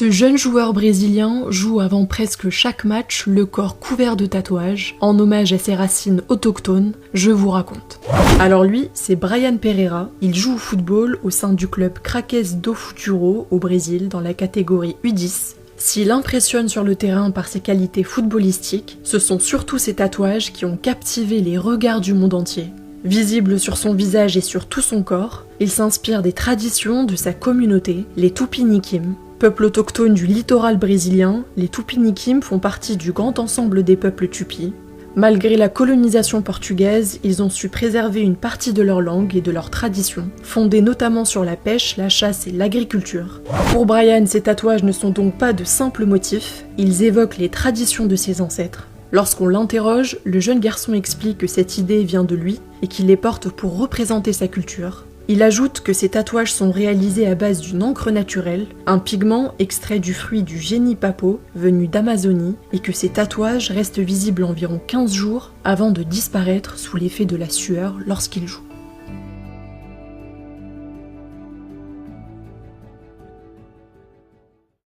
Ce jeune joueur brésilien joue avant presque chaque match le corps couvert de tatouages, en hommage à ses racines autochtones, je vous raconte. Alors lui, c'est Bryan Pereira, il joue au football au sein du club Craques do Futuro au Brésil dans la catégorie U10. S'il impressionne sur le terrain par ses qualités footballistiques, ce sont surtout ses tatouages qui ont captivé les regards du monde entier. Visible sur son visage et sur tout son corps, il s'inspire des traditions de sa communauté, les Tupiniquim. Peuple autochtone du littoral brésilien, les Tupiniquim font partie du grand ensemble des peuples Tupi. Malgré la colonisation portugaise, ils ont su préserver une partie de leur langue et de leurs traditions, fondées notamment sur la pêche, la chasse et l'agriculture. Pour Bryan, ces tatouages ne sont donc pas de simples motifs, ils évoquent les traditions de ses ancêtres. Lorsqu'on l'interroge, le jeune garçon explique que cette idée vient de lui et qu'il les porte pour représenter sa culture. Il ajoute que ces tatouages sont réalisés à base d'une encre naturelle, un pigment extrait du fruit du genipapo venu d'Amazonie, et que ces tatouages restent visibles environ 15 jours avant de disparaître sous l'effet de la sueur lorsqu'il joue.